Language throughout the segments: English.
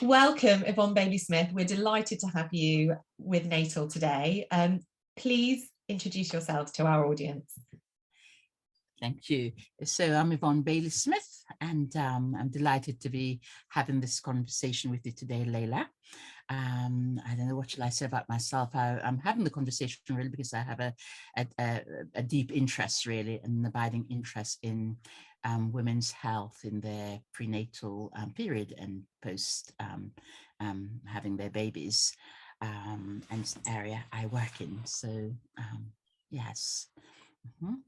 Welcome, Yvonne Bailey-Smith. We're delighted to have you with Naytal today. Please introduce yourselves to our audience. Thank you. So I'm Yvonne Bailey-Smith, and I'm delighted to be having this conversation with you today, Leila. I don't know what shall I say about myself. I'm having the conversation really because I have a deep interest, really, an abiding interest in women's health in their prenatal period and post having their babies, and it's an area I work in. So yes.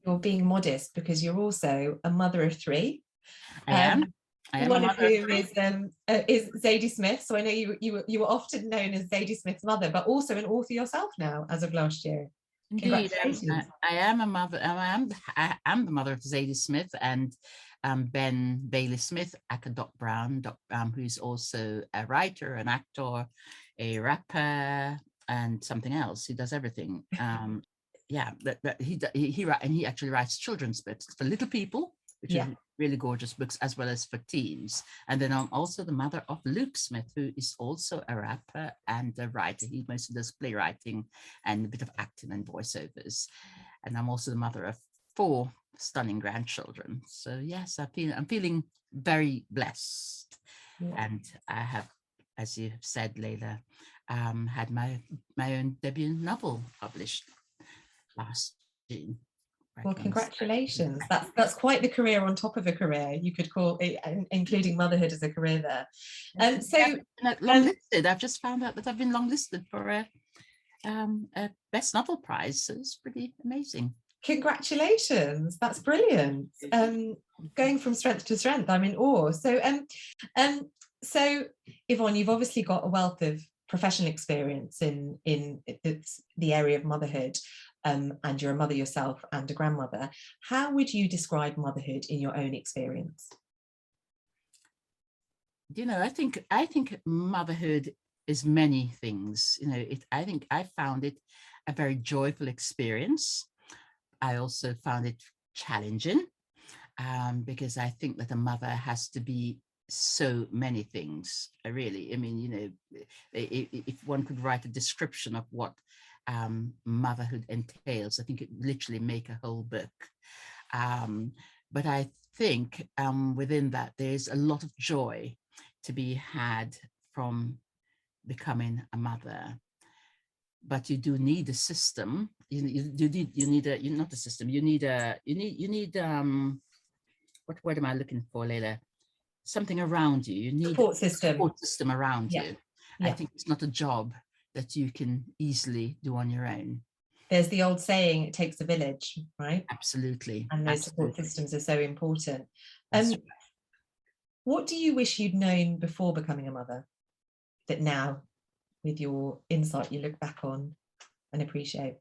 You're being modest because you're also a mother of three. I am One of whom is Zadie Smith. So I know you were often known as Zadie Smith's mother, but also an author yourself now as of last year. Indeed, I am a mother. I am the mother of Zadie Smith and Ben Bailey-Smith, aka Doc Brown, who's also a writer, an actor, a rapper, and something else. He does everything. Yeah, he actually writes children's books for little people, which are really gorgeous books, as well as for teens. And then I'm also the mother of Luke Smith, who is also a rapper and a writer. He mostly does playwriting and a bit of acting and voiceovers. And I'm also the mother of 4 stunning grandchildren. So yes, I'm feeling very blessed. And I have, as you have said, Leila, had my own debut novel published last June. Well, congratulations. That's quite the career on top of a career, you could call it, including motherhood as a career there. So long-listed. I've just found out that I've been long-listed for a Best Novel Prize, so it's pretty amazing. Congratulations, that's brilliant. Going from strength to strength, I'm in awe. So Yvonne, you've obviously got a wealth of professional experience in the area of motherhood. And you're a mother yourself and a grandmother. How would you describe motherhood in your own experience? You know, I think motherhood is many things. You know, I think I found it a very joyful experience. I also found it challenging because I think that a mother has to be so many things, really. I mean, you know, if one could write a description of what motherhood entails, I think it literally make a whole book. But I think within that, there's a lot of joy to be had from becoming a mother. But you do need a system. You need not a system. You need what word am I looking for, Leila? Something around you. You need support system around you. I think it's not a job that you can easily do on your own. There's the old saying, it takes a village, right? Absolutely. And those support systems are so important. What do you wish you'd known before becoming a mother that now, with your insight, you look back on and appreciate?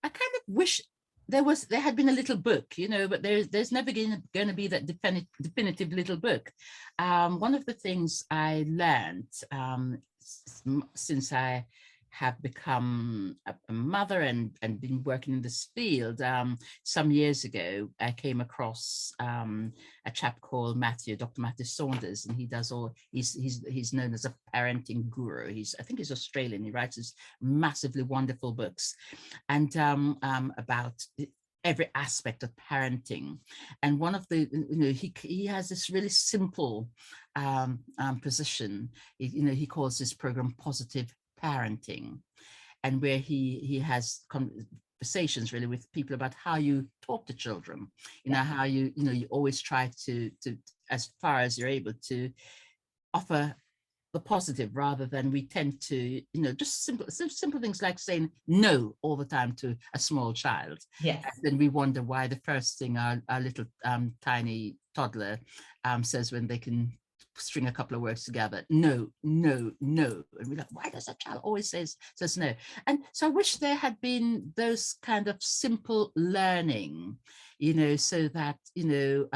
I kind of wish there had been a little book, you know, but there's never going to be that definitive little book. One of the things I learned since I have become a mother and been working in this field, some years ago, I came across a chap called Dr. Matthew Saunders, and he's known as a parenting guru. I think he's Australian. He writes these massively wonderful books and about every aspect of parenting. And one of the, you know, he has this really simple position. You know, he calls this program Positive Parenting, and where he has conversations really with people about how you talk to children. You know, how you always try to as far as you're able to offer the positive, rather than we tend to, you know, just simple things like saying no all the time to a small child. Yes. And then we wonder why the first thing our little tiny toddler says when they can string a couple of words together, no, no, no. And we're like, why does that child always says no? And so I wish there had been those kind of simple learning, you know, so that, you know,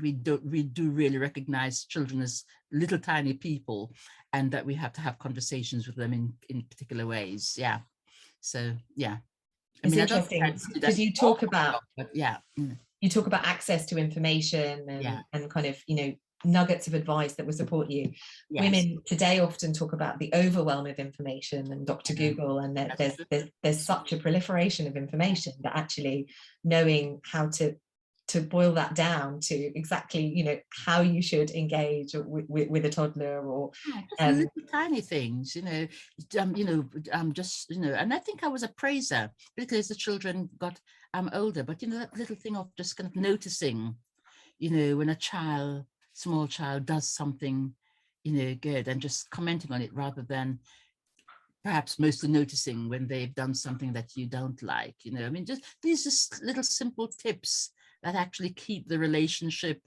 we do really recognize children as little tiny people, and that we have to have conversations with them in particular ways. Yeah. So yeah. It's interesting because you talk about, but yeah. You talk about access to information and kind of, you know, nuggets of advice that will support you. Yes. Women today often talk about the overwhelm of information and Dr. Google, and that there's such a proliferation of information that actually knowing how to boil that down to exactly, you know, how you should engage with a toddler, or just little tiny things, you know, just, you know, and I think I was a praiser because the children got older, but you know, that little thing of just kind of noticing, you know, when a small child does something, you know, good, and just commenting on it rather than perhaps mostly noticing when they've done something that you don't like, you know. I mean, just these just little simple tips that actually keep the relationship,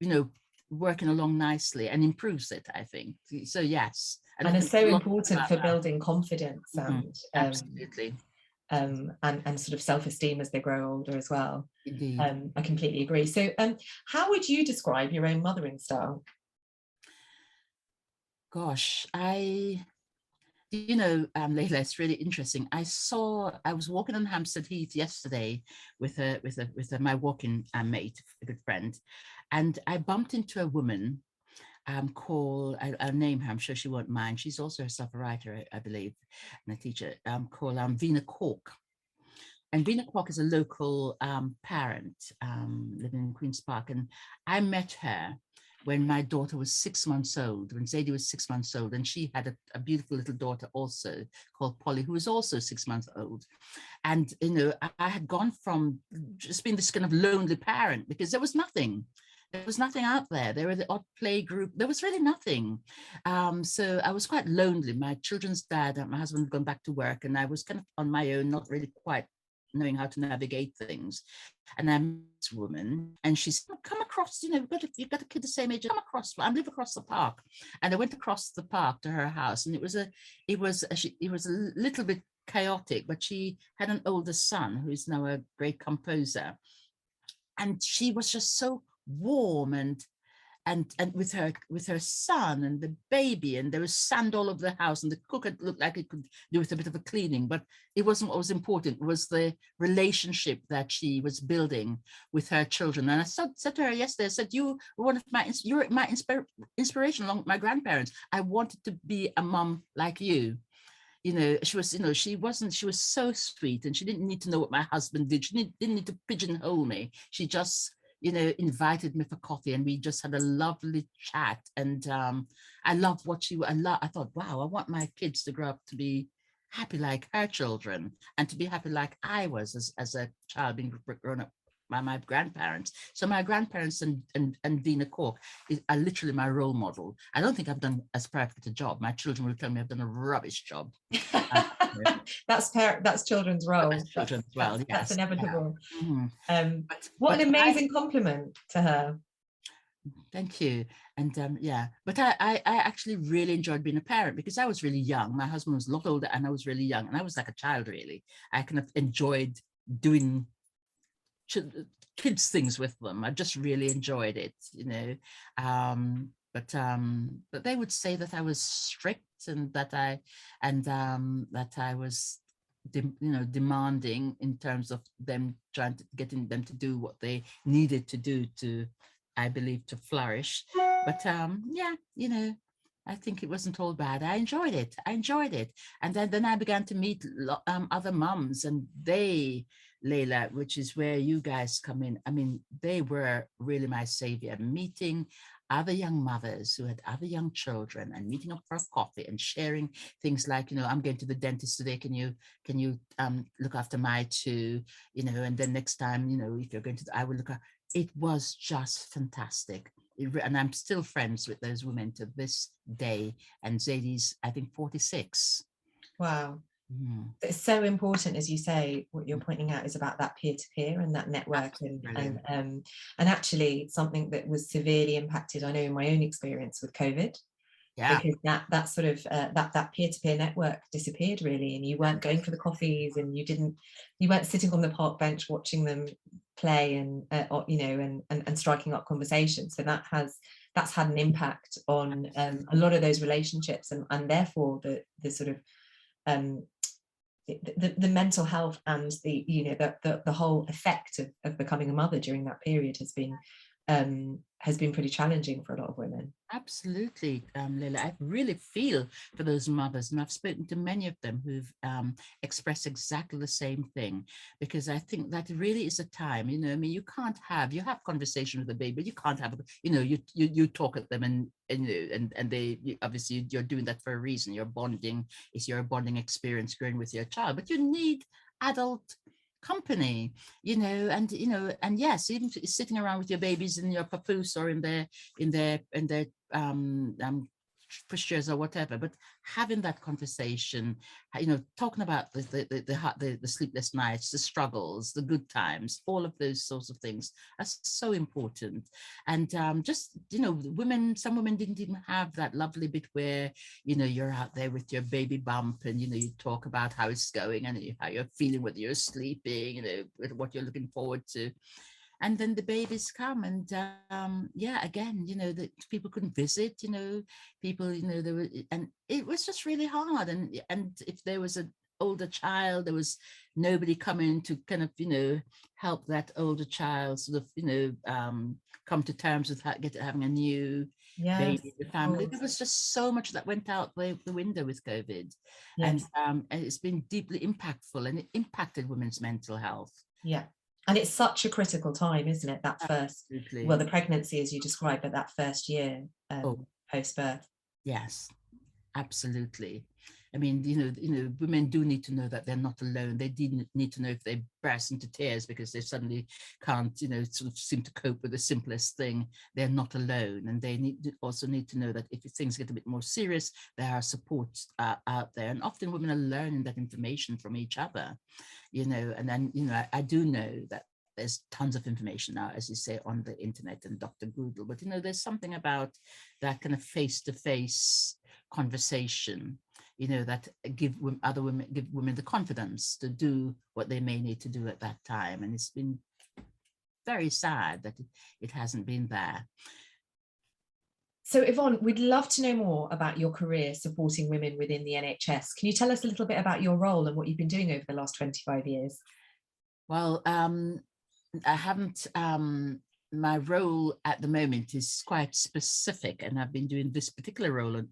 you know, working along nicely and improves it, I think. So yes. And it's so important for building confidence and absolutely. And sort of self-esteem as they grow older as well. Indeed. I completely agree. So how would you describe your own mothering style? Gosh, you know, Leila, it's really interesting. I was walking on Hampstead Heath yesterday with my walking mate, a good friend, and I bumped into a woman called, I'll name her, I'm sure she won't mind. She's also herself a writer, I believe, and a teacher, called Vina Cork. And Vina Cork is a local parent living in Queen's Park. And I met her when my daughter was 6 months old, when Zadie was 6 months old, and she had a beautiful little daughter also called Polly, who was also 6 months old. And, you know, I had gone from just being this kind of lonely parent because there was nothing. There was nothing out there. There were the odd play group. There was really nothing. So I was quite lonely. My children's dad, my husband had gone back to work, and I was kind of on my own, not really quite knowing how to navigate things. And I met this woman, and she said, come across, you know, you've got a kid the same age, come across, I live across the park. And I went across the park to her house, and it was a little bit chaotic, but she had an older son who's now a great composer. And she was just so warm and with her son and the baby, and there was sand all over the house, and the cook had looked like it could do with a bit of a cleaning, but it wasn't what was important. It was the relationship that she was building with her children. And I said to her yesterday, I said, you're my inspiration along with my grandparents. I wanted to be a mom like you. You know, she was so sweet, and she didn't need to know what my husband did. She didn't need to pigeonhole me. She just, you know, invited me for coffee, and we just had a lovely chat. And I loved what I thought, wow, I want my kids to grow up to be happy like her children, and to be happy like I was as a child being grown up by my grandparents. So my grandparents and Vina Cork are literally my role model. I don't think I've done as perfect a job. My children will tell me I've done a rubbish job. That's children's role. That's children as well. That's inevitable. Yeah. What an amazing compliment to her. Thank you. And but I actually really enjoyed being a parent because I was really young. My husband was a lot older, and I was really young, and I was like a child, really. I kind of enjoyed doing kids things with them. I just really enjoyed it, you know. But they would say that I was strict, and that I was demanding in terms of them getting them to do what they needed to do to, I believe, to flourish. But yeah, you know, I think it wasn't all bad. I enjoyed it. And then I began to meet other mums, and they, Leila, which is where you guys come in. I mean, they were really my savior. Meeting other young mothers who had other young children, and meeting up for a coffee and sharing things like, you know, I'm going to the dentist today. Can you look after my two? You know, and then next time, you know, if you're going to, I will look at. It was just fantastic. And I'm still friends with those women to this day. And Zadie's, I think, 46. Wow. It's so important, as you say. What you're pointing out is about that peer-to-peer and that network, and actually something that was severely impacted, I know, in my own experience with COVID. Yeah. Because that sort of that peer-to-peer network disappeared, really, and you weren't going for the coffees, and you weren't sitting on the park bench watching them play, and you know, and striking up conversations. So that's had an impact on a lot of those relationships, and therefore the sort of the mental health and the, you know, the whole effect of becoming a mother during that period has been has been pretty challenging for a lot of women. Absolutely, Leila. I really feel for those mothers, and I've spoken to many of them who've expressed exactly the same thing, because I think that really is a time, I mean, you have conversation with the baby, but you can't have, you talk at them and they obviously you're doing that for a reason. You're bonding, it's your bonding experience growing with your child, but you need adult company, and yes, even sitting around with your babies in your papoose or in their pushchairs or whatever, but having that conversation, talking about the sleepless nights, the struggles, the good times, all of those sorts of things are so important. And some women didn't even have that lovely bit where you're out there with your baby bump and you talk about how it's going and how you're feeling, whether you're sleeping, what you're looking forward to. And then the babies come, and again, that people couldn't visit, people, there were, and it was just really hard. And if there was an older child, there was nobody coming to kind of, help that older child sort of, come to terms with having a new baby in the family. There was just so much that went out the window with COVID. Yes. And it's been deeply impactful, and it impacted women's mental health. Yeah. And it's such a critical time, isn't it? That first, Absolutely. well, the pregnancy, as you described, but that first year post-birth. Yes, absolutely. I mean, women do need to know that they're not alone. They need to know if they burst into tears because they suddenly can't, sort of seem to cope with the simplest thing, they're not alone. And they also need to know that if things get a bit more serious, there are supports out there. And often women are learning that information from each other, and then, I do know that there's tons of information now, as you say, on the internet and Dr. Google, but there's something about that kind of face-to-face conversation, that give women the confidence to do what they may need to do at that time. And it's been very sad that it hasn't been there. So Yvonne, we'd love to know more about your career supporting women within the NHS. Can you tell us a little bit about your role and what you've been doing over the last 25 years? Well, I haven't, my role at the moment is quite specific, and I've been doing this particular role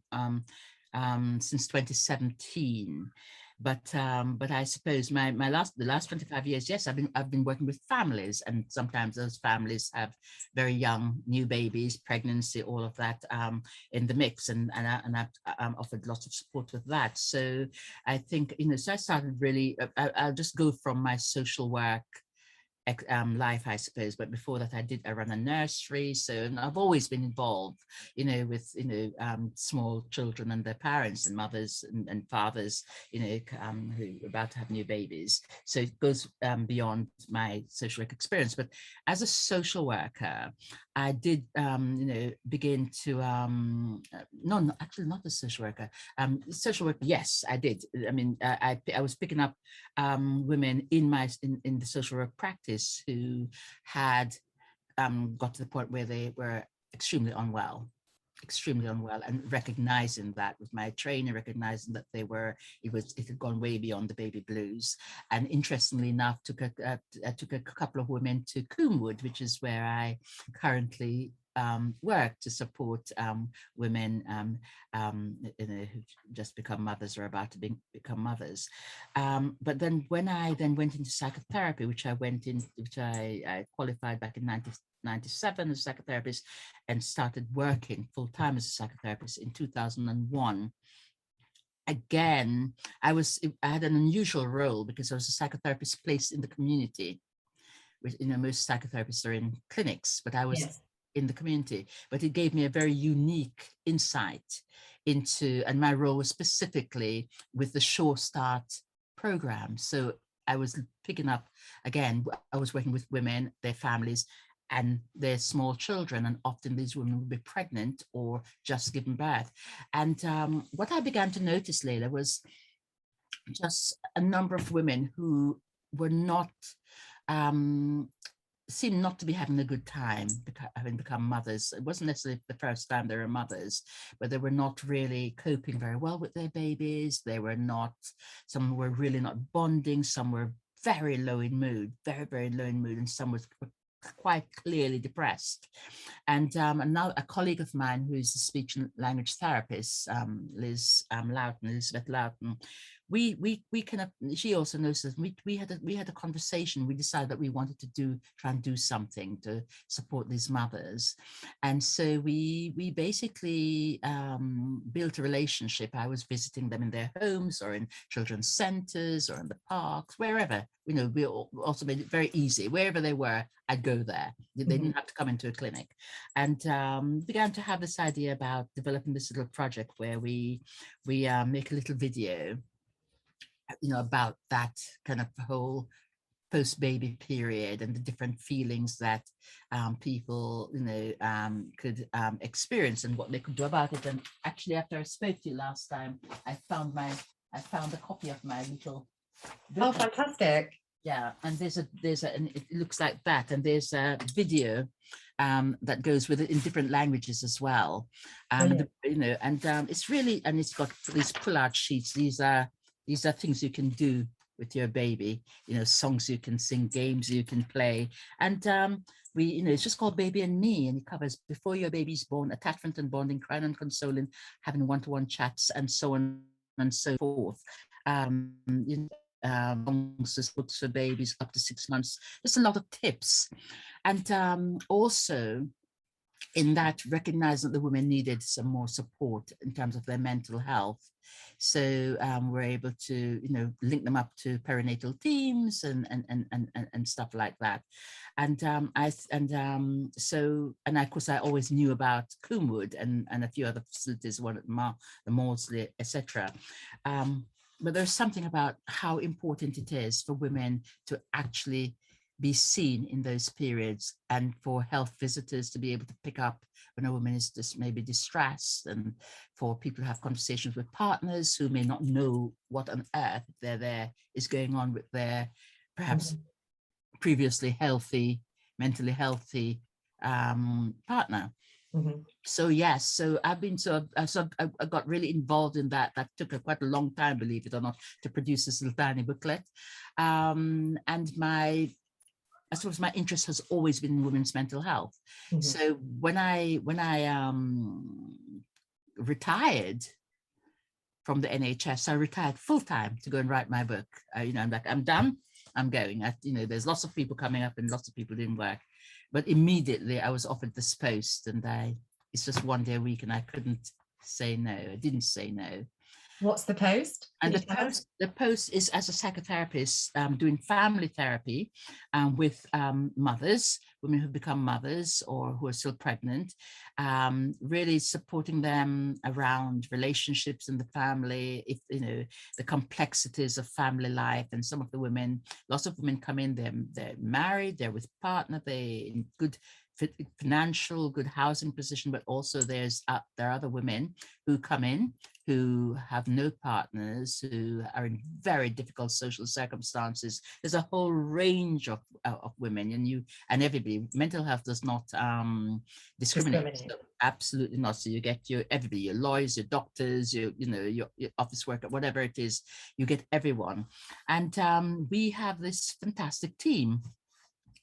since 2017. But I suppose the last 25 years, yes, I've been working with families, and sometimes those families have very young new babies, pregnancy, all of that in the mix, and I've offered lots of support with that. So I think so I started really. I'll just go from my social work life, I suppose. But before that, I run a nursery, so I've always been involved, with small children and their parents and mothers and fathers, who are about to have new babies. So it goes beyond my social work experience. But as a social worker, I did, begin to no, actually not a social worker. Social work, yes, I did. I mean, I was picking up women in the social work practice who had got to the point where they were extremely unwell, and recognizing that with my training, recognizing that it had gone way beyond the baby blues. And interestingly enough, I took a couple of women to Coomwood, which is where I currently work to support women who've just become mothers or about to become mothers. But then when I went into psychotherapy, which I qualified back in 1997 as a psychotherapist and started working full-time as a psychotherapist in 2001. Again, I had an unusual role because I was a psychotherapist placed in the community. Most psychotherapists are in clinics, but I was in the community. But it gave me a very unique insight into, and my role was specifically with the Sure Start program. So I was picking up, again, I was working with women, their families, and their small children, and often these women would be pregnant or just giving birth. And what I began to notice, Leila, was just a number of women who were not, seemed not to be having a good time having become mothers. It wasn't necessarily the first time they were mothers, but they were not really coping very well with their babies. Some were really not bonding, some were very low in mood, very, very low in mood, and some were quite clearly depressed. And now a colleague of mine who's a speech and language therapist, Elizabeth Loughton, we kind of, she also knows that we had a conversation. We decided that we wanted to try and do something to support these mothers. And so we basically built a relationship. I was visiting them in their homes or in children's centers or in the parks, wherever. We also made it very easy. Wherever they were, I'd go there. They didn't have to come into a clinic. And began to have this idea about developing this little project where we make a little video, about that kind of whole post-baby period and the different feelings that people, could experience and what they could do about it. And actually, after I spoke to you last time, I found a copy of my little book. Oh, fantastic. Yeah, and and it looks like that, and there's a video that goes with it in different languages as well. It's really, and it's got these pull-out sheets. These are things you can do with your baby, songs you can sing, games you can play. And it's just called Baby and Me, and it covers before your baby's born, attachment and bonding, crying and consoling, having one-to-one chats, and so on and so forth. Books for babies up to 6 months, just a lot of tips. And also in that, recognize that the women needed some more support in terms of their mental health. So we're able to, link them up to perinatal teams and stuff like that. And of course, I always knew about Coomwood and a few other facilities, one at the Maudsley, etc. But there's something about how important it is for women to actually be seen in those periods, and for health visitors to be able to pick up when a woman is just maybe distressed, and for people to have conversations with partners who may not know what on earth is going on with their perhaps previously healthy, mentally healthy partner. So yes, so I got really involved in that. That took quite a long time, believe it or not, to produce this little tiny booklet. And I suppose my interest has always been in women's mental health. So when I retired from the NHS, I retired full time to go and write my book. I'm like, I'm done. I'm going. There's lots of people coming up and lots of people doing work, but immediately I was offered this post, and it's just 1 day a week, and I couldn't say no. I didn't say no. What's the post? And the post is as a psychotherapist doing family therapy with mothers, women who become mothers or who are still pregnant, really supporting them around relationships in the family, the complexities of family life. And some of the women, lots of women come in, they're married, they're with partner, they're in good financial, good housing position, but also there are other women who come in who have no partners, who are in very difficult social circumstances. There's a whole range of women, and everybody. Mental health does not discriminate. So absolutely not. So you get everybody, your lawyers, your doctors, your office worker, whatever it is, you get everyone. And we have this fantastic team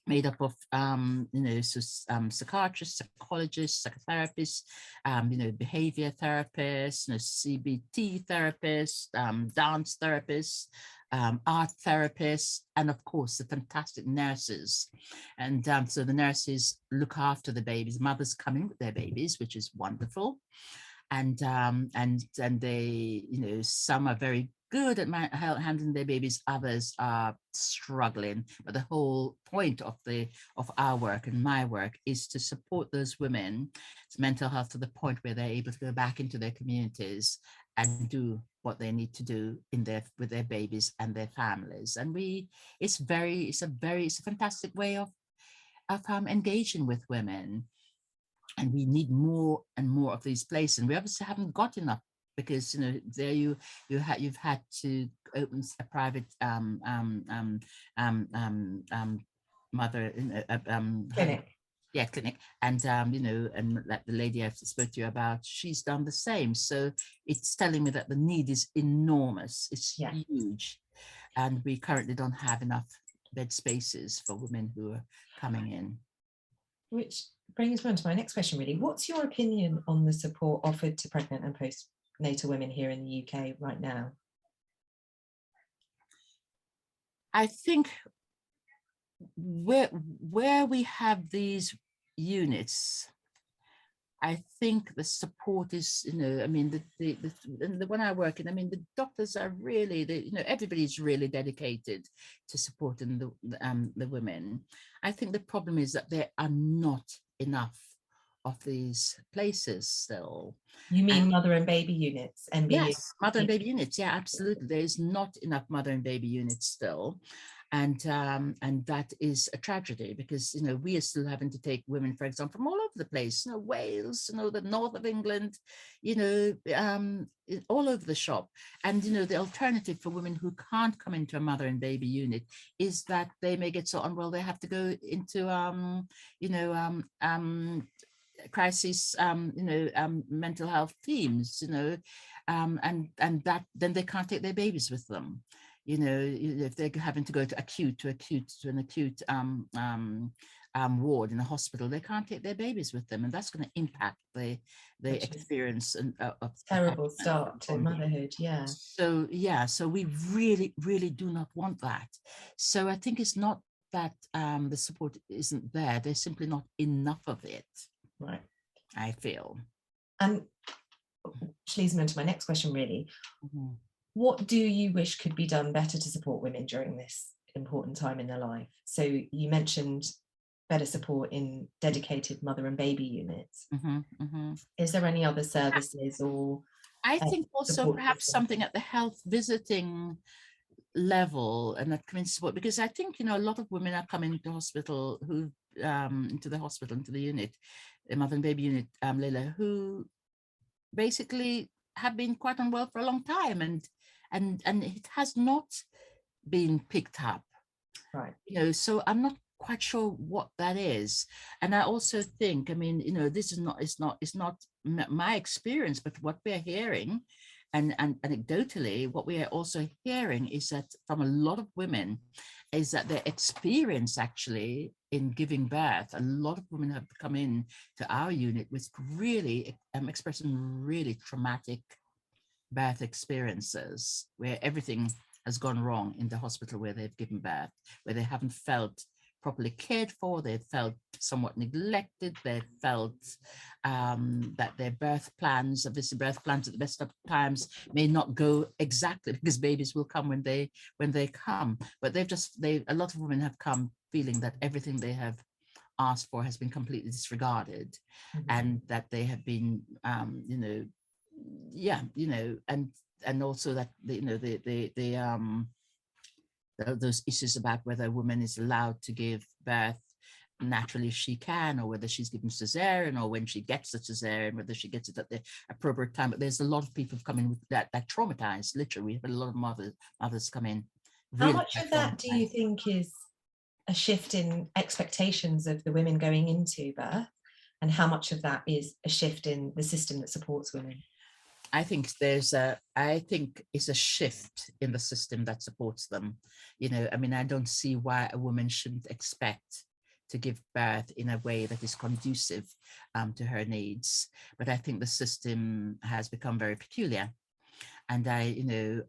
made up of psychiatrists, psychologists, psychotherapists, behavior therapists, CBT therapists, dance therapists, art therapists, and of course the fantastic nurses. And so the nurses look after the babies. Mothers come in with their babies, which is wonderful. And they, some are very good at handling their babies, others are struggling. But the whole point of our work and my work is to support those women's mental health to the point where they're able to go back into their communities and do what they need to do with their babies and their families. And it's a fantastic way of engaging with women. And we need more and more of these places. And we obviously haven't got enough, because you've had to open a private mother clinic. Clinic, and and like the lady I spoke to you about, she's done the same. So it's telling me that the need is enormous. It's huge, and we currently don't have enough bed spaces for women who are coming in. Which brings me on to my next question, really. What's your opinion on the support offered to pregnant and postnatal women here in the UK right now? I think where we have these units, I think the support is, I mean, the one I work in, I mean, the doctors are really, everybody's really dedicated to supporting the women. I think the problem is that there are not enough of these places still. You mean mother and baby units, MBU? Yes, mother and baby units. Yeah, absolutely. There is not enough mother and baby units still. And that is a tragedy because, we are still having to take women, for example, from all over the place, Wales, the north of England, all over the shop. And, the alternative for women who can't come into a mother and baby unit is that they may get so unwell, they have to go into, crisis, mental health teams, and that then they can't take their babies with them. If they're having to go to an acute ward in a hospital, they can't take their babies with them, and that's going to impact the experience of terrible start to motherhood. Yeah. So we really, really do not want that. So I think it's not that the support isn't there; there's simply not enough of it. Right. I feel. And which leads me to my next question, really. Mm-hmm. What do you wish could be done better to support women during this important time in their life? So you mentioned better support in dedicated mother and baby units. Mm-hmm, mm-hmm. Is there any other services or? I think also perhaps something at the health visiting level and that community support, because I think, a lot of women are coming to hospital into the unit, the mother and baby unit, Leila, who basically have been quite unwell for a long time, and it has not been picked up. Right. So I'm not quite sure what that is. And I also think, I mean, this is not my experience, but what we're hearing, and anecdotally, what we are also hearing is that from a lot of women, is that their experience actually in giving birth, a lot of women have come in to our unit with really expressing really traumatic birth experiences where everything has gone wrong in the hospital where they've given birth, where they haven't felt properly cared for, they felt somewhat neglected, they felt that their birth plans, obviously birth plans at the best of times may not go exactly, because babies will come when they come, but a lot of women have come feeling that everything they have asked for has been completely disregarded, mm-hmm. and that they have been and also that those issues about whether a woman is allowed to give birth naturally if she can, or whether she's given cesarean, or when she gets a cesarean, whether she gets it at the appropriate time. But there's a lot of people coming with that traumatized. Literally, we have a lot of mothers come in. Really. How much of that do you think is a shift in expectations of the women going into birth, and how much of that is a shift in the system that supports women? I think it's a shift in the system that supports them. I mean, I don't see why a woman shouldn't expect to give birth in a way that is conducive to her needs. But I think the system has become very peculiar. And it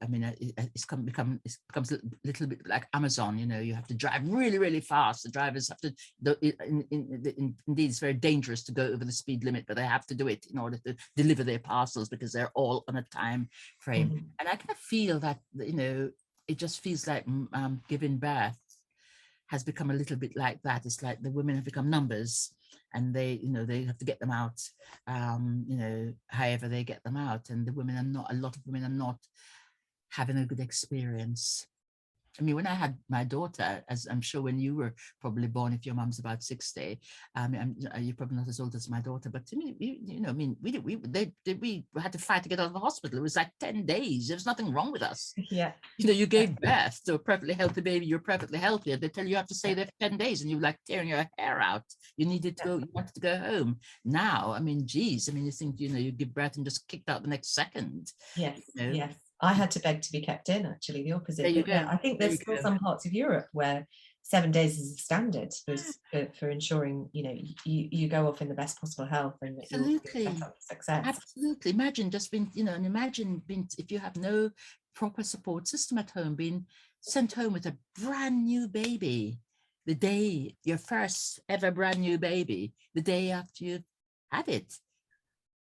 becomes a little bit like Amazon. You have to drive really, really fast. The drivers have to. Indeed, it's very dangerous to go over the speed limit, but they have to do it in order to deliver their parcels because they're all on a time frame. Mm-hmm. And I kind of feel that it just feels like giving birth has become a little bit like that. It's like the women have become numbers, and they have to get them out, however they get them out. And a lot of women are not having a good experience. I mean, when I had my daughter, as I'm sure when you were probably born, if your mom's about 60, you're probably not as old as my daughter, but to me, we had to fight to get out of the hospital. It was like 10 days. There was nothing wrong with us. Yeah. You gave birth to a perfectly healthy baby. You're perfectly healthy. And they tell you have to stay there for 10 days, and you're like tearing your hair out. You wanted to go home. Now, I mean, geez, you think, you give birth and just kicked out the next second. Yes, yes. I had to beg to be kept in, actually, the opposite. There you go. Yeah, I think there's still some parts of Europe where 7 days is a standard for ensuring, you know, you go off in the best possible health and that you're set up for success. Absolutely. Imagine just being, you know, and imagine being, if you have no proper support system at home, being sent home with a brand new baby the day, your first ever brand new baby, the day after you had it.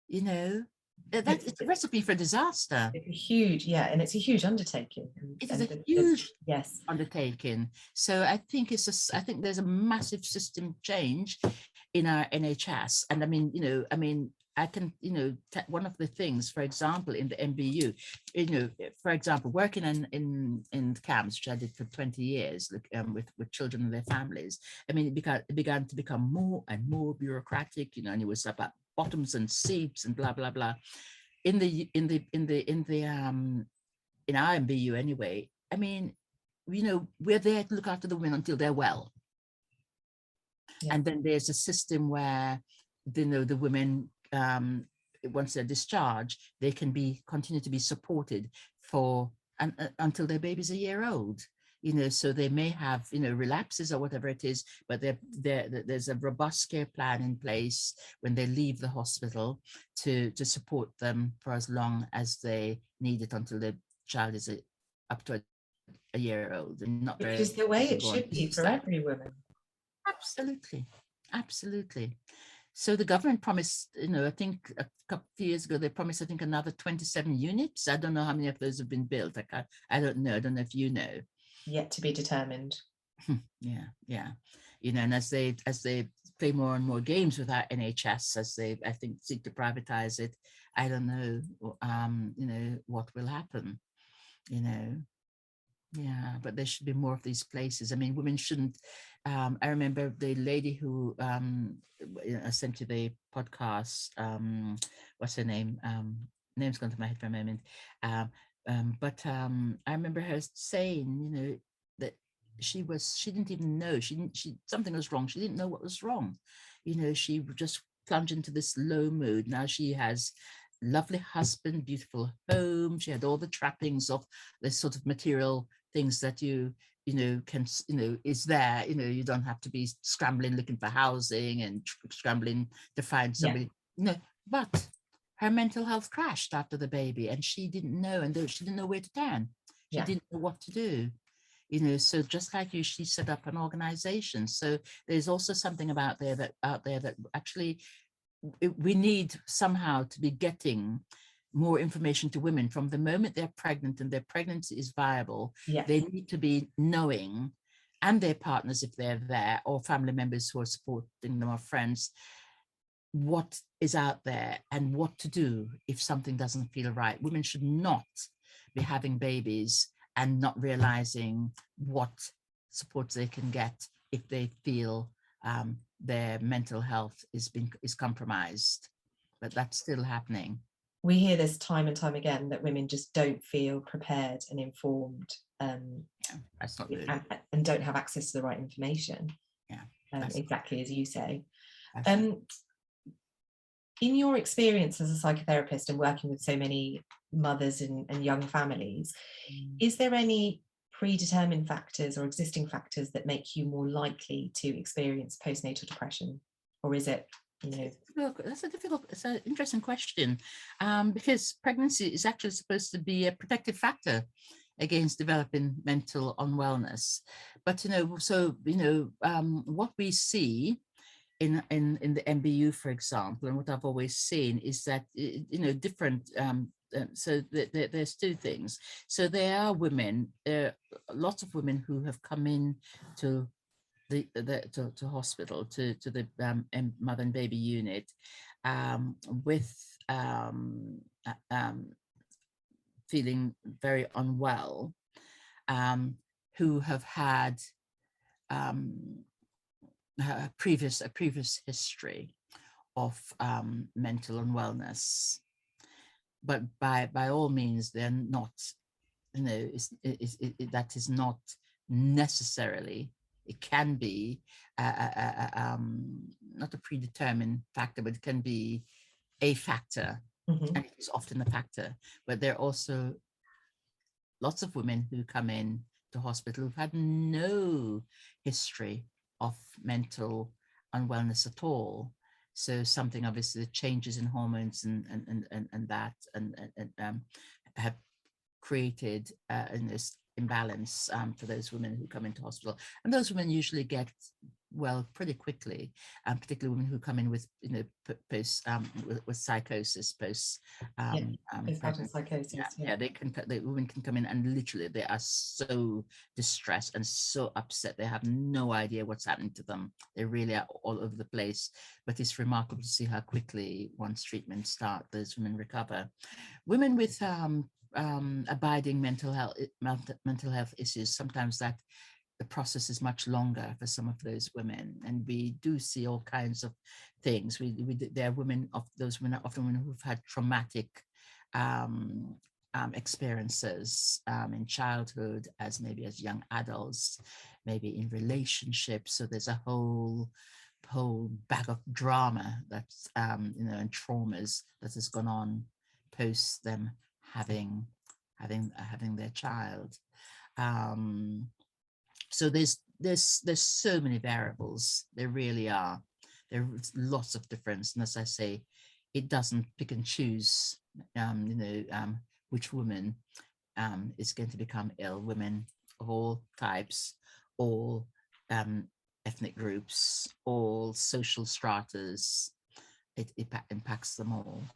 You know, it's a recipe for disaster. It's a huge, yeah, and it's a huge undertaking. It is a huge yes undertaking. So I think I think there's a massive system change in our NHS. And I mean, you know, I can, you know, one of the things, for example, in the MBU, you know, for example, working in camps, which I did for 20 years, with children and their families. I mean, it began to become more and more bureaucratic, you know, and it was about bottoms and seats and blah blah blah. In our MBU anyway. I mean, you know, we're there to look after the women until they're well. Yeah. And then there's a system where, you know, the women, once they're discharged, they can continue to be supported for until their baby's a year old. You know, so they may have, you know, relapses or whatever it is, but there's a robust care plan in place when they leave the hospital to support them for as long as they need it until the child is up to a year old. And not which is the way it should be for every woman. Absolutely, absolutely. So the government promised, you know, I think a couple of years ago, they promised, I think, another 27 units. I don't know how many of those have been built. I don't know. I don't know if you know. Yet to be determined. Yeah, yeah. You know, and as they play more and more games with our NHS, as they, I think, seek to privatize it, I don't know, you know, what will happen, you know. Yeah, but there should be more of these places. I mean, women shouldn't. I remember the lady who I sent you the podcast. What's her name? Name's gone to my head for a moment. But I remember her saying, you know, that she didn't even know. Something was wrong. She didn't know what was wrong. You know, she just plunged into this low mood. Now she has lovely husband, beautiful home. She had all the trappings of this sort of material things that you know, can, you know, is there. You know, you don't have to be scrambling, looking for housing and scrambling to find somebody. Yeah. No, but her mental health crashed after the baby, and she didn't know, and she didn't know where to turn. She didn't know what to do. You know, so just like you, she set up an organization. So there's also something out there that actually we need somehow to be getting more information to women from the moment they're pregnant and their pregnancy is viable. Yes. They need to be knowing, and their partners, if they're there, or family members who are supporting them, or friends, what is out there and what to do if something doesn't feel right. Women should not be having babies and not realizing what supports they can get if they feel their mental health is compromised. But that's still happening. We hear this time and time again, that women just don't feel prepared and informed, that's not good. And don't have access to the right information. Yeah, exactly as you say. In your experience as a psychotherapist and working with so many mothers and young families, is there any predetermined factors or existing factors that make you more likely to experience postnatal depression, or is it, you know? Look, it's an interesting question, because pregnancy is actually supposed to be a protective factor against developing mental unwellness. But, you know, so, you know, what we see in the MBU, for example, and what I've always seen is that, you know, different, so there's two things. So there are women, lots of women who have come in to to hospital, to the mother and baby unit, with feeling very unwell, who have had a previous history of mental unwellness, but by all means they're not, you know, that is not necessarily. It can be not a predetermined factor, but it can be a factor, and it's often a factor. But there are also lots of women who come in to hospital who've had no history of mental unwellness at all. So something obviously the changes in hormones and that have created this imbalance for those women who come into hospital, and those women usually get well pretty quickly, particularly women who come in with post with psychosis post postpartum psychosis. The women can come in and literally they are so distressed and so upset, they have no idea what's happening to them, they really are all over the place. But it's remarkable to see how quickly once treatment starts those women recover. Women with abiding mental health issues, sometimes that the process is much longer for some of those women, and we do see all kinds of things. There are women of those women are often women who've had traumatic experiences in childhood, as maybe as young adults, maybe in relationships. So there's a whole bag of drama that's and traumas that has gone on post them having their child. So there's so many variables. There really are. There's lots of difference, and as I say, it doesn't pick and choose. Which woman is going to become ill. Women of all types, all ethnic groups, all social stratas. It impacts them all.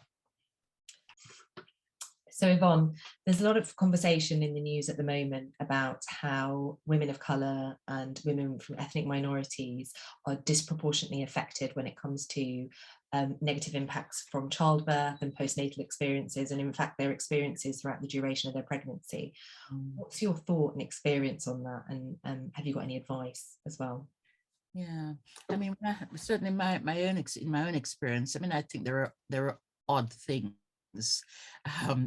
So Yvonne, there's a lot of conversation in the news at the moment about how women of colour and women from ethnic minorities are disproportionately affected when it comes to negative impacts from childbirth and postnatal experiences, and in fact their experiences throughout the duration of their pregnancy. What's your thought and experience on that, and have you got any advice as well? Yeah, I mean, certainly in my own experience, I mean, I think there are odd things.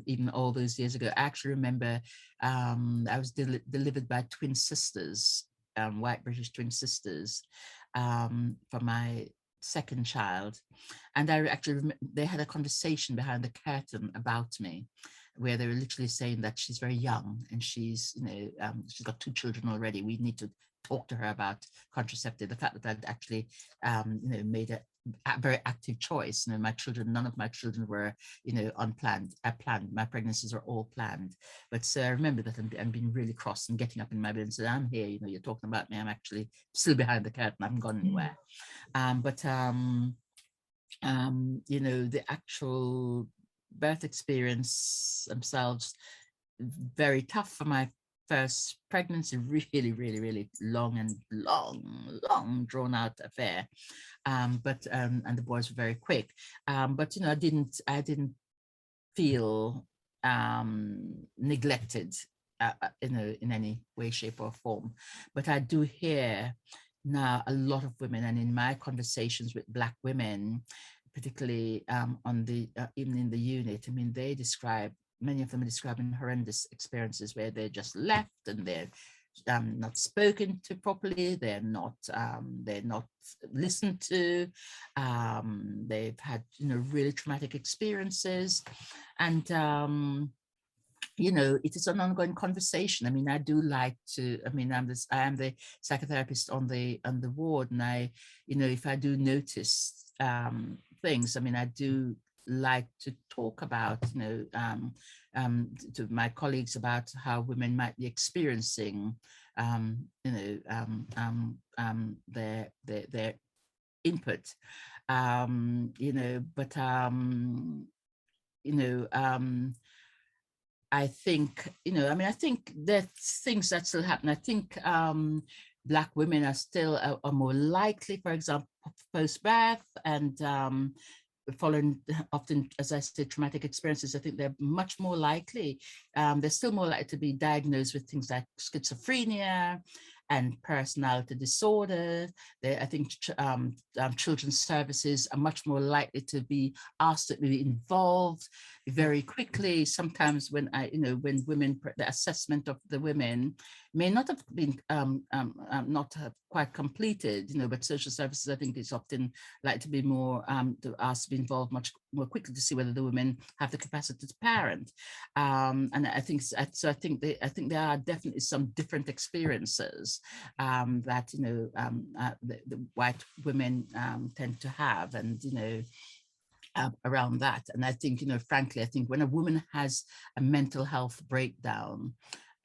Even all those years ago, I actually remember I was delivered by twin sisters, white British twin sisters, for my second child, and I actually they had a conversation behind the curtain about me, where they were literally saying that she's very young and she's she's got 2 children already. We need to talk to her about contraceptive. The fact that I'd actually made a very active choice. My children, none of my children were unplanned. I planned. My pregnancies are all planned. But so I remember that I'm being really cross and getting up in my bed and saying, I'm here, you're talking about me, I'm actually still behind the curtain, I haven't gone anywhere. The actual birth experience themselves, very tough for my first pregnancy, really long drawn out affair, and the boys were very quick, but I didn't feel neglected in any way, shape or form. But I do hear now a lot of women, and in my conversations with Black women, particularly even in the unit, I mean, many of them are describing horrendous experiences where they're just left and they're not spoken to properly, they're not listened to, they've had really traumatic experiences, and it is an ongoing conversation. I mean, I do like to, I am the psychotherapist on the ward, and I, if I do notice things, I mean, I do like to talk about, to my colleagues about how women might be experiencing, their input, I think, I think there's things that still happen. I think Black women are still are more likely, for example, post-birth and following often, as I said, traumatic experiences. I think they're much more likely. They're still more likely to be diagnosed with things like schizophrenia and personality disorder. I think children's services are much more likely to be asked to be involved very quickly. Sometimes when when women, the assessment of the women may not have been not have quite completed, but social services, I think, is often like to be more to ask to be involved much more quickly to see whether the women have the capacity to parent. And I think so. I think there are definitely some different experiences that the white women tend to have, and around that. And I think, frankly, I think when a woman has a mental health breakdown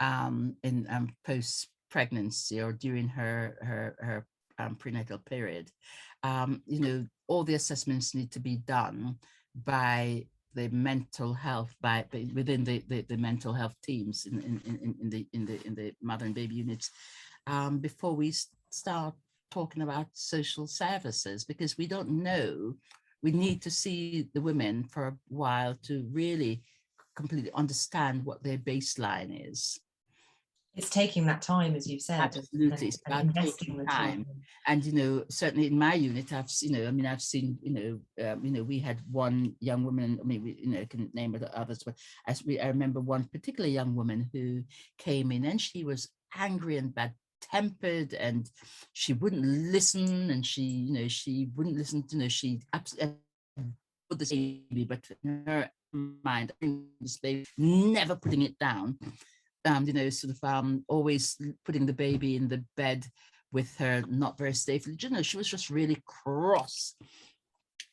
in post-pregnancy or during her prenatal period, all the assessments need to be done by the mental health within the mental health teams in the mother and baby units before we start talking about social services, because we don't know. We need to see the women for a while to really completely understand what their baseline is. It's taking that time, as you've said. Absolutely, it's about taking time. And certainly in my unit, I've seen, we had one young woman. I mean, we can name it others, but I remember one particular young woman who came in, and she was angry and bad-tempered, and she wouldn't listen, and she wouldn't listen to, she absolutely put this baby, but in her mind, this baby, never putting it down. Always putting the baby in the bed with her not very safely. She was just really cross.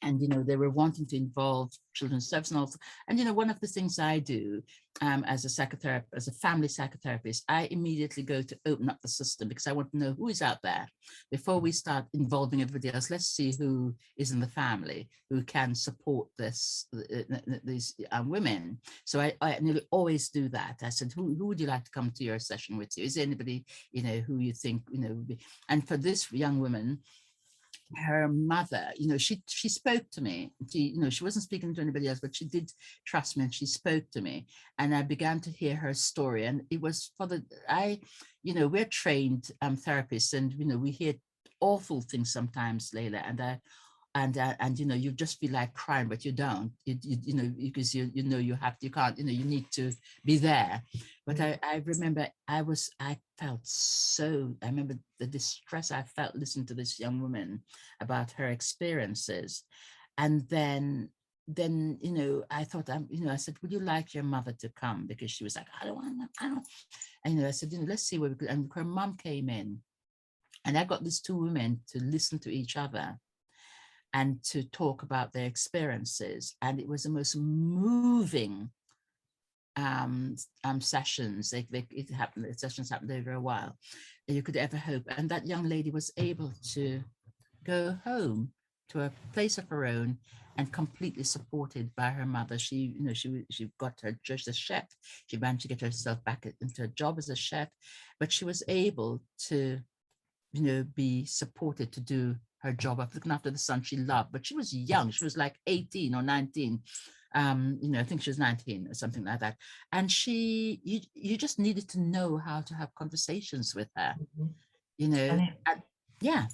And, they were wanting to involve children's service and also. And, one of the things I do as a psychotherapist, as a family psychotherapist, I immediately go to open up the system, because I want to know who is out there. Before we start involving everybody else, let's see who is in the family, who can support these women. So I nearly always do that. I said, who would you like to come to your session with you? Is there anybody, who you think, would be? And for this young woman, her mother, she spoke to me. She wasn't speaking to anybody else, but she did trust me, and she spoke to me, and I began to hear her story. And it was we're trained therapists, and we hear awful things sometimes, Leila, and you just feel like crying, but you don't, because you can't, you need to be there. But I remember I remember the distress I felt listening to this young woman about her experiences. And then I thought, I said, would you like your mother to come? Because she was like, I don't. And I said, let's see where we could. And her mom came in, and I got these two women to listen to each other and to talk about their experiences. And it was the most moving sessions. The sessions happened over a while you could ever hope. And that young lady was able to go home to a place of her own and completely supported by her mother. She got her just a chef. She managed to get herself back into a job as a chef, but she was able to, be supported to do her job of looking after the son she loved. But she was young. She was like 18 or 19. I think she was 19 or something like that. And you just needed to know how to have conversations with her, yeah.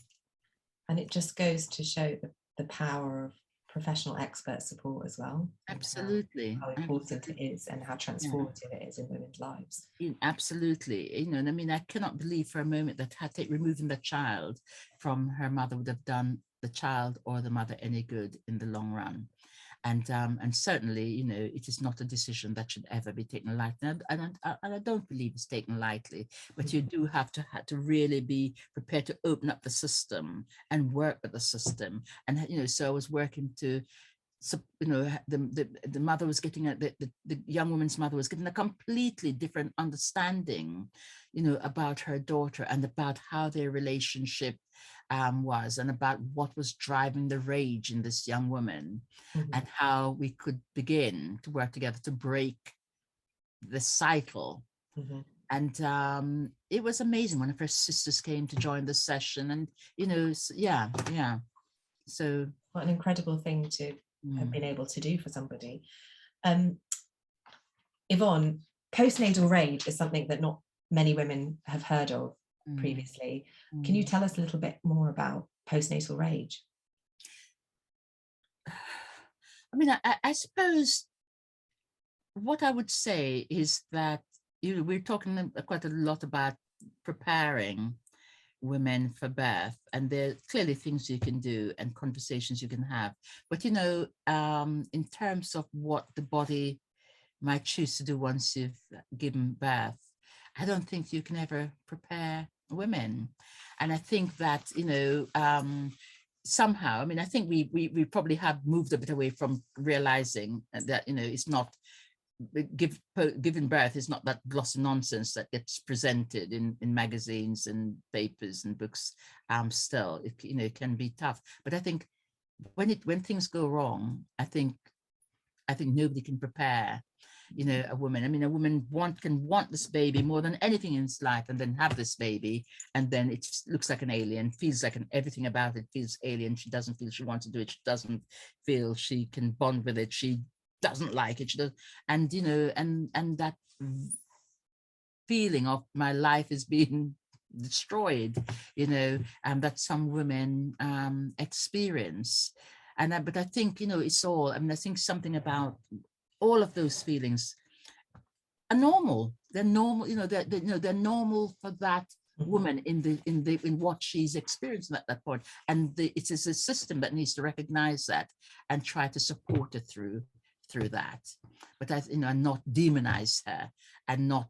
And it just goes to show the power of professional expert support as well. Absolutely. How important it is, and how transformative it is in women's lives. Absolutely. And I mean, I cannot believe for a moment that removing the child from her mother would have done the child or the mother any good in the long run. And certainly, it is not a decision that should ever be taken lightly. And I don't believe it's taken lightly, but you do have to really be prepared to open up the system and work with the system. And, so I was working to, the mother was getting the young woman's mother was getting a completely different understanding, about her daughter and about how their relationship was, and about what was driving the rage in this young woman, and how we could begin to work together to break the cycle. And it was amazing. One of her sisters came to join the session, and so what an incredible thing to have been able to do for somebody. Yvonne, postnatal rage is something that not many women have heard of previously. Can you tell us a little bit more about postnatal rage? I mean, I suppose what I would say is that we're talking quite a lot about preparing women for birth, and there are clearly things you can do and conversations you can have, but you know, in terms of what the body might choose to do once you've given birth, I don't think you can ever prepare women. And I think that, you know, somehow, I mean, I think we probably have moved a bit away from realizing that, you know, it's not giving birth is not that glossy nonsense that gets presented in magazines and papers and books. Still, it, you know, it can be tough. But I think when things go wrong, I think nobody can prepare, you know, a woman. I mean, a woman can want this baby more than anything in its life, and then have this baby, and then it looks like an alien, feels like everything about it feels alien. She doesn't feel she wants to do it. She doesn't feel she can bond with it. She doesn't like it. She does, and you know, and that feeling of my life is being destroyed, you know, that some women experience. And but I think, you know, it's all, I mean, I think something about all of those feelings are normal. They're normal, you know, you know, they're normal for that woman in what she's experiencing at that point. And it is a system that needs to recognize that and try to support her through that. But I, you know, not demonize her, and not,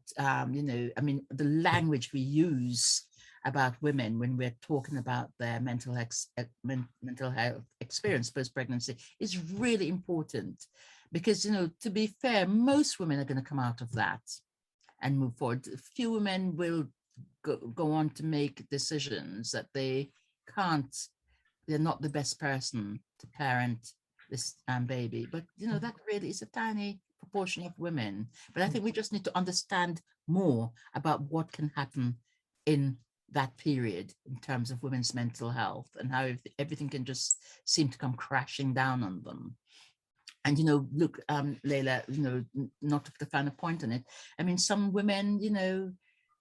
you know, I mean, the language we use about women when we're talking about their mental health experience post-pregnancy is really important, because, you know, to be fair, most women are going to come out of that and move forward. Few women will go on to make decisions that they can't, they're not the best person to parent this baby. But, you know, that really is a tiny proportion of women. But I think we just need to understand more about what can happen in that period in terms of women's mental health, and how everything can just seem to come crashing down on them. And, you know, look, Leila, you know, not to find a point on it, I mean, some women, you know,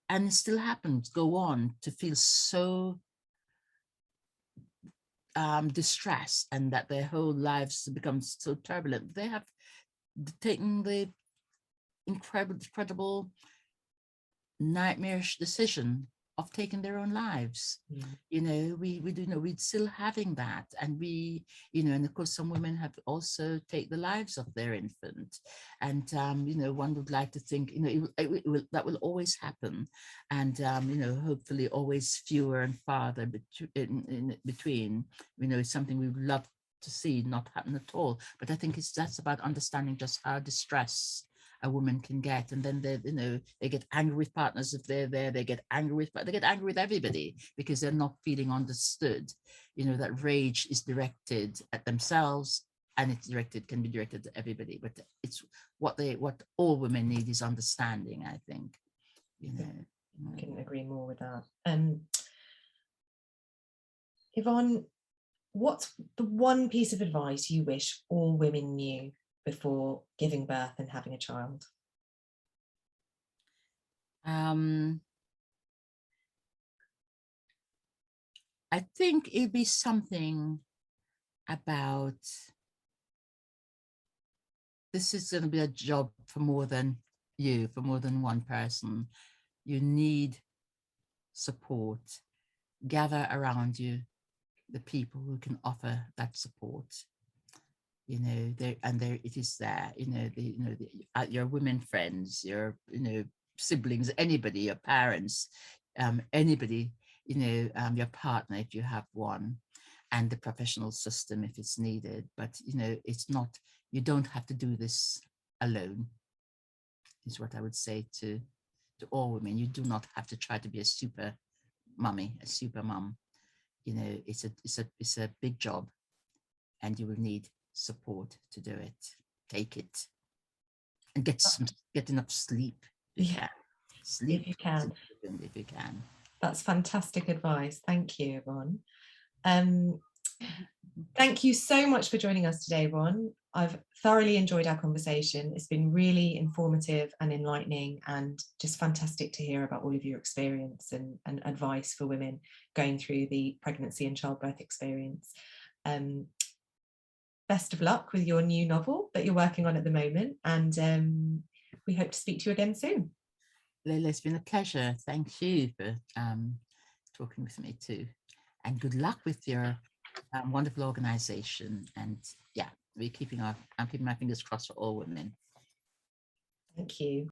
and it still happens, go on to feel so distressed, and that their whole lives become so turbulent. They have taken the incredible nightmarish decision of taking their own lives. You know, we do know we're still having that, and we, you know, and of course some women have also take the lives of their infant, and you know, one would like to think, you know, that will always happen, and you know, hopefully always fewer and farther in between. You know, it's something we would love to see not happen at all. But I think that's about understanding just how distressed a woman can get, and then they, you know, they get angry with partners if they're there. They get angry with everybody because they're not feeling understood. You know, that rage is directed at themselves, and can be directed to everybody. But it's what all women need is understanding, I think. You know, I couldn't agree more with that. Yvonne, what's the one piece of advice you wish all women knew before giving birth and having a child? I think it'd be something about, this is going to be a job for more than you, for more than one person. You need support. Gather around you the people who can offer that support. You know, there it is there. You know, your women friends, your, you know, siblings, anybody, your parents, anybody, you know, your partner if you have one, and the professional system if it's needed. But, you know, it's not, you don't have to do this alone, is what I would say to all women. You do not have to try to be a super mummy, a super mum. You know, it's a big job, and you will need support to do it. Take it, and get enough sleep. Sleep if you can. If you can. That's fantastic advice. Thank you, Yvonne. Thank you so much for joining us today, Yvonne. I've thoroughly enjoyed our conversation. It's been really informative and enlightening, and just fantastic to hear about all of your experience and advice for women going through the pregnancy and childbirth experience. Best of luck with your new novel that you're working on at the moment, and we hope to speak to you again soon. Leila, it's been a pleasure. Thank you for talking with me too. And good luck with your wonderful organization. And yeah, I'm keeping my fingers crossed for all women. Thank you.